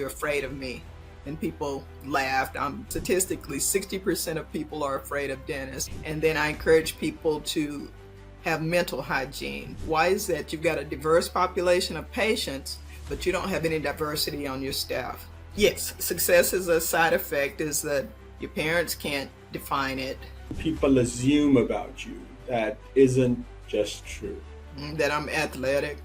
you afraid of me? And people laughed. Statistically, 60% of people are afraid of dentists. And then I encourage people to have mental hygiene. Why is that? You've got a diverse population of patients, but you don't have any diversity on your staff. Yes, success is a side effect, is that your parents can't define it. People assume about you that isn't just true. That I'm athletic.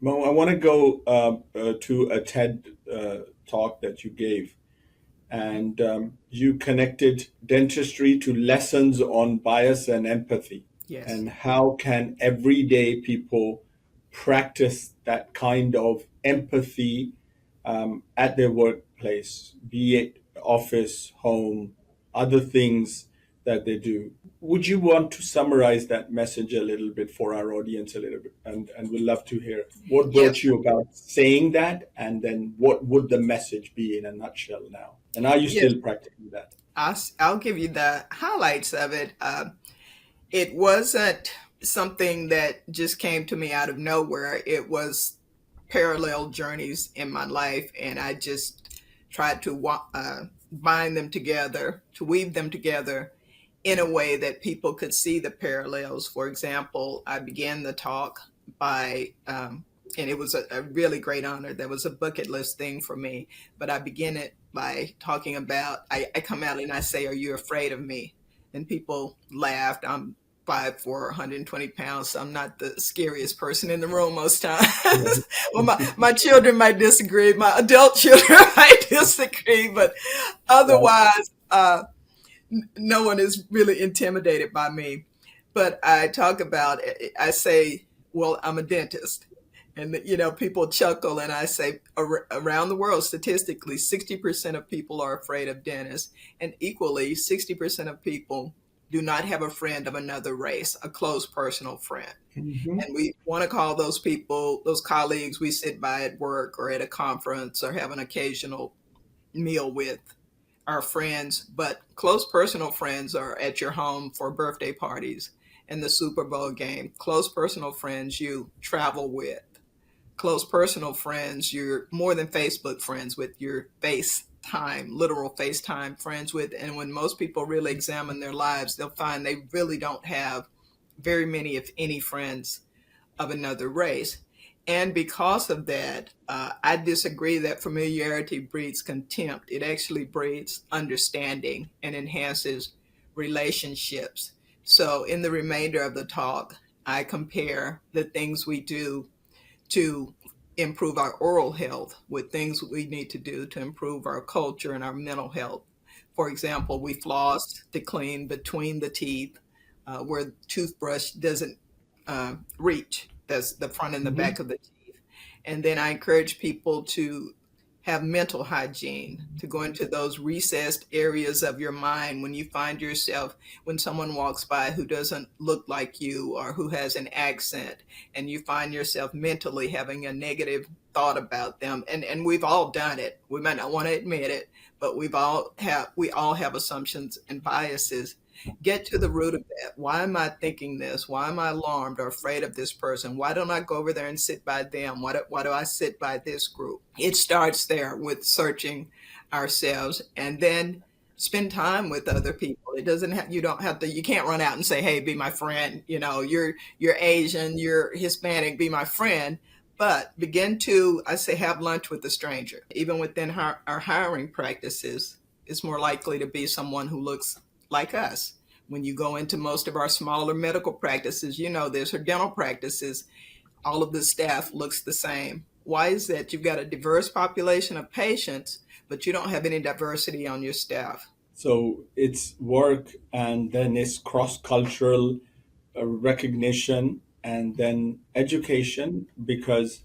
Mo, I want to go to a TED talk that you gave, and you connected dentistry to lessons on bias and empathy. Yes. And how can everyday people practice that kind of empathy at their workplace, be it office, home, other things that they do? Would you want to summarize that message a little bit for our audience a little bit? And we'd love to hear what brought you about saying that, and then what would the message be in a nutshell now? And are you still practicing that? I'll give you the highlights of it. It wasn't something that just came to me out of nowhere. It was parallel journeys in my life, and I just tried to bind them together, to weave them together in a way that people could see the parallels. For example, I began the talk by, and it was a really great honor. That was a bucket list thing for me, but I began it by talking about, I come out and I say, "Are you afraid of me?" And people laughed. I'm 5'4", 120 pounds, so I'm not the scariest person in the room most times. Well, my children might disagree, my adult children might disagree, but otherwise, no one is really intimidated by me. But I talk about, I say, well, I'm a dentist. And, people chuckle, and I say around the world, statistically, 60% of people are afraid of dentists. And equally, 60% of people do not have a friend of another race, a close personal friend. Mm-hmm. And we want to call those people, those colleagues we sit by at work or at a conference or have an occasional meal with, our friends. But close personal friends are at your home for birthday parties and the Super Bowl game. Close personal friends you travel with. Close personal friends you're more than Facebook friends with, your FaceTime, literal FaceTime friends with. And when most people really examine their lives, they'll find they really don't have very many, if any, friends of another race. And because of that, I disagree that familiarity breeds contempt. It actually breeds understanding and enhances relationships. So in the remainder of the talk, I compare the things we do to improve our oral health with things we need to do to improve our culture and our mental health. For example, we floss to clean between the teeth where the toothbrush doesn't reach. That's the front and the back of the teeth. And then I encourage people to have mental hygiene, to go into those recessed areas of your mind when you find yourself, when someone walks by who doesn't look like you or who has an accent, and you find yourself mentally having a negative thought about them. And we've all done it. We might not want to admit it, but we all have assumptions and biases. Get to the root of that. Why am I thinking this? Why am I alarmed or afraid of this person? Why don't I go over there and sit by them? Why do I sit by this group? It starts there with searching ourselves, and then spend time with other people. It doesn't have, you can't run out and say, "Hey, be my friend. You're Asian, you're Hispanic, be my friend." But begin to, I say, have lunch with a stranger. Even within our hiring practices, it's more likely to be someone who looks like us. When you go into most of our smaller medical practices, this, or dental practices, all of the staff looks the same. Why is that? You've got a diverse population of patients, but you don't have any diversity on your staff. So it's work, and then it's cross-cultural recognition, and then education, because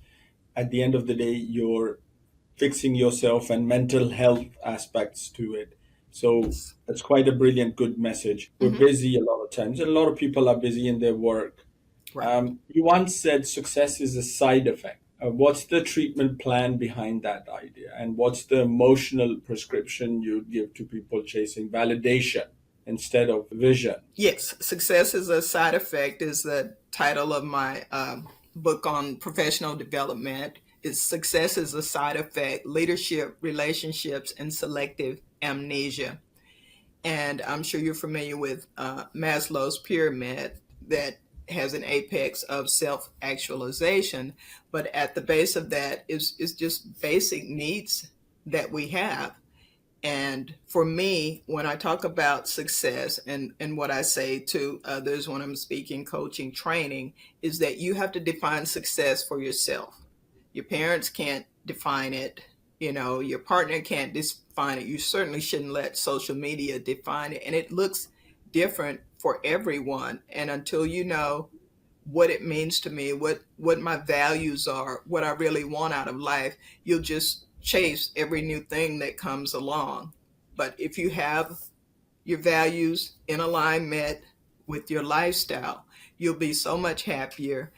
at the end of the day, you're fixing yourself and mental health aspects to it. So Yes. it's quite a brilliant, good message. We're Hmm. busy a lot of times, and a lot of people are busy in their work. Right. You once said success is a side effect. What's the treatment plan behind that idea? And what's the emotional prescription you'd give to people chasing validation instead of vision? Yes, success is a side effect is the title of my book on professional development. Is success is a side effect, leadership, relationships, and selective amnesia. And I'm sure you're familiar with Maslow's pyramid that has an apex of self actualization, but at the base of that is just basic needs that we have. And for me, when I talk about success and what I say to others when I'm speaking, coaching, training, is that you have to define success for yourself. Your parents can't define it. You know, your partner can't define it. You certainly shouldn't let social media define it. And it looks different for everyone. And until you know what it means to me, what my values are, what I really want out of life, you'll just chase every new thing that comes along. But if you have your values in alignment with your lifestyle, you'll be so much happier.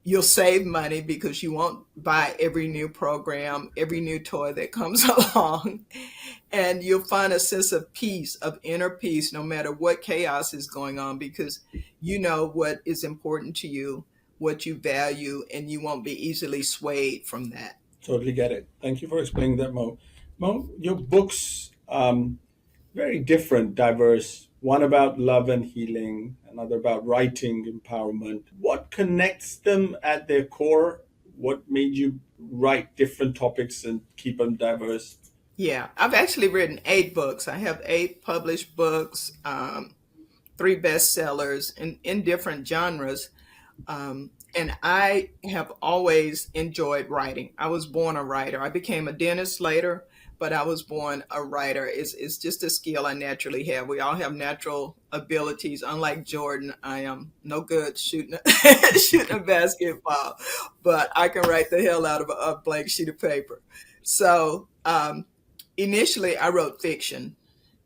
You'll save money because you won't buy every new program, every new toy that comes along. And you'll find a sense of peace, of inner peace, no matter what chaos is going on, because you know what is important to you, what you value, and you won't be easily swayed from that. Totally get it. Thank you for explaining that, Mo. Mo, your books, very different, diverse. One about love and healing, another about writing empowerment. What connects them at their core? What made you write different topics and keep them diverse? Yeah, I've actually written 8 books. I have 8 published books, 3 bestsellers in different genres. And I have always enjoyed writing. I was born a writer. I became a dentist later, but I was born a writer. It's just a skill I naturally have. We all have natural abilities. Unlike Jordan, I am no good shooting shooting a basketball, but I can write the hell out of a blank sheet of paper. So initially, I wrote fiction,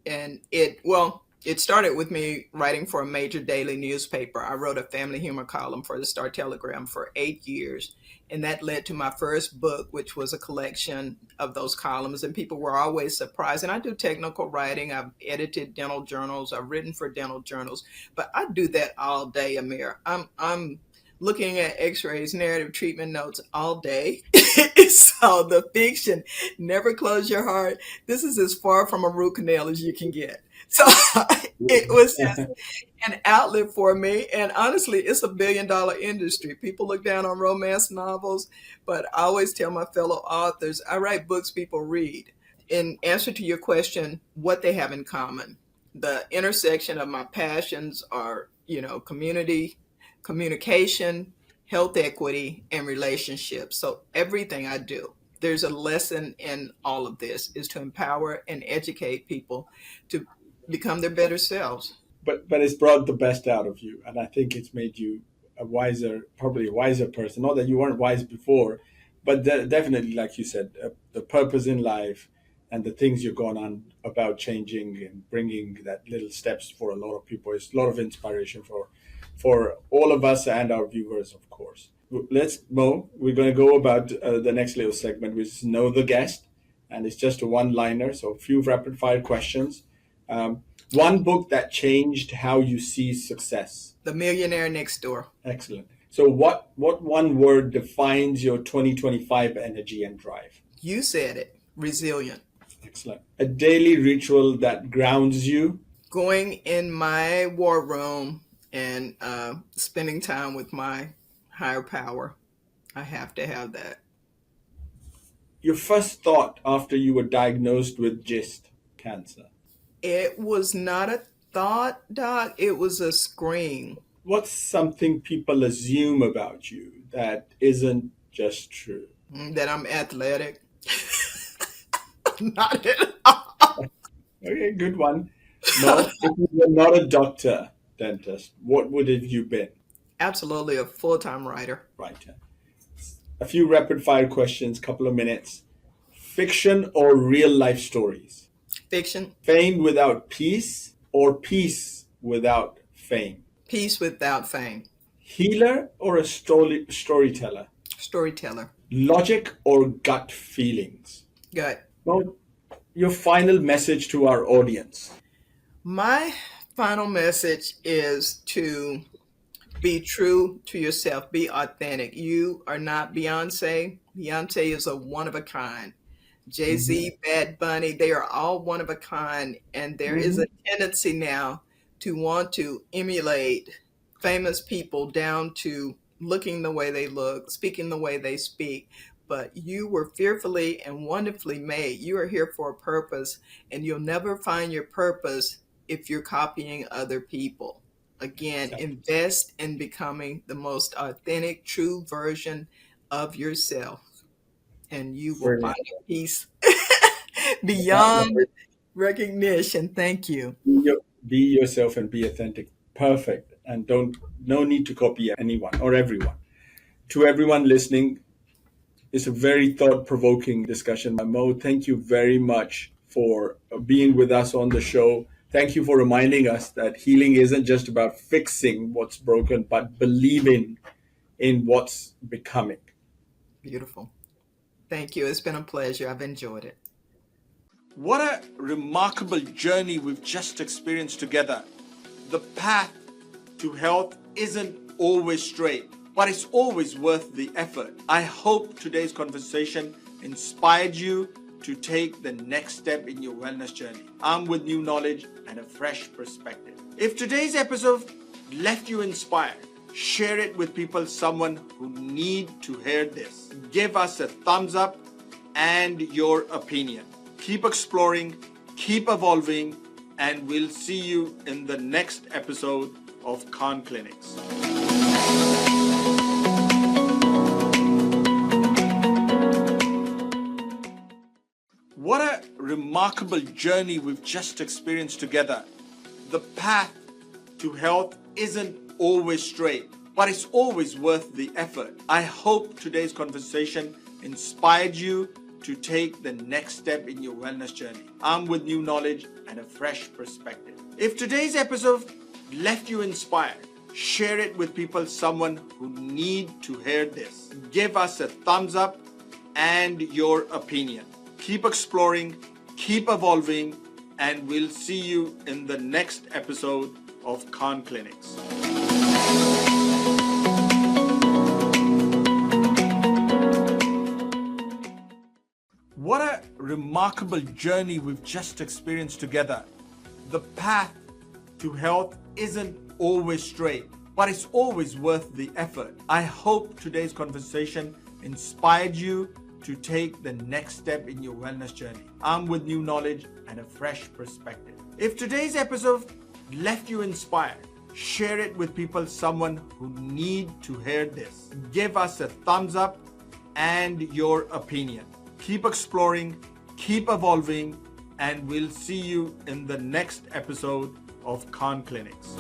and it started with me writing for a major daily newspaper. I wrote a family humor column for the Star Telegram for 8 years, and that led to my first book, which was a collection of those columns. And people were always surprised. And I do technical writing. I've edited dental journals. I've written for dental journals, but I do that all day, Amir. I'm looking at X-rays, narrative treatment notes all day. So the fiction, never close your heart. This is as far from a root canal as you can get. So it was just an outlet for me. And honestly, it's a $1 billion industry. People look down on romance novels, but I always tell my fellow authors, I write books people read. In answer to your question, what they have in common, the intersection of my passions are, community, communication, health equity, and relationships. So everything I do, there's a lesson in all of this is to empower and educate people to become their better selves. But it's brought the best out of you, and I think it's made you a wiser, probably a wiser person. Not that you weren't wise before, but definitely, like you said, the purpose in life and the things you're going on about changing and bringing that little steps for a lot of people is a lot of inspiration for all of us and our viewers, of course. Let's, Mo, we're going to go about the next little segment, which is Know the Guest. And it's just a one liner, so a few rapid fire questions. One book that changed how you see success. The Millionaire Next Door. Excellent. So, what one word defines your 2025 energy and drive? You said it. Resilient. Excellent. A daily ritual that grounds you. Going in my war room and spending time with my higher power. I have to have that. Your first thought after you were diagnosed with GIST, cancer. It was not a thought, Doc. It was a scream. What's something people assume about you that isn't just true? That I'm athletic. Not at all. Okay, good one. Mo, if you were not a doctor, dentist, what would have you been? Absolutely a full-time writer. Right. A few rapid fire questions, couple of minutes. Fiction or real life stories? Fiction. Fame without peace or peace without fame? Peace without fame. Healer or a storyteller? Storyteller. Logic or gut feelings? Good. Well, your final message to our audience. My final message is to be true to yourself. Be authentic. You are not Beyonce. Beyonce is a one of a kind. Mhm. Jay-Z, Bad Bunny, they are all one of a kind. And there is a Mhm. tendency now to want to emulate famous people down to looking the way they look, speaking the way they speak. But you were fearfully and wonderfully made. You are here for a purpose, and you'll never find your purpose if you're copying other people. Again, Exactly. invest in becoming the most authentic, true version of yourself, and you will find Brilliant. a peace That beyond was recognition. Thank you. be yourself and be authentic. Perfect. And don't no need to copy anyone or everyone. To everyone listening, it's a very thought-provoking discussion. Mo, thank you very much for being with us on the show. Thank you for reminding us that healing isn't just about fixing what's broken, but believing in what's becoming. Beautiful. Thank you. It's been a pleasure. I've enjoyed it. What a remarkable journey we've just experienced together. The path to health isn't always straight, but it's always worth the effort. I hope today's conversation inspired you to take the next step in your wellness journey, armed with new knowledge and a fresh perspective. If today's episode left you inspired, share it with people, someone who need to hear this. Give us a thumbs up and your opinion. Keep exploring, keep evolving, and we'll see you in the next episode of Khan Clinics. What a remarkable journey we've just experienced together. The path to health isn't always straight, but it's always worth the effort. I hope today's conversation inspired you to take the next step in your wellness journey, armed with new knowledge and a fresh perspective. If today's episode left you inspired, share it with people, someone who need to hear this. Give us a thumbs up and your opinion. Keep exploring, keep evolving, and we'll see you in the next episode of Khan Clinics. What a remarkable journey we've just experienced together. The path to health isn't always straight, but it's always worth the effort. I hope today's conversation inspired you to take the next step in your wellness journey, armed with new knowledge and a fresh perspective. If today's episode left you inspired, share it with people, someone who need to hear this. Give us a thumbs up and your opinion. Keep exploring, keep evolving, and we'll see you in the next episode of Khan Clinics.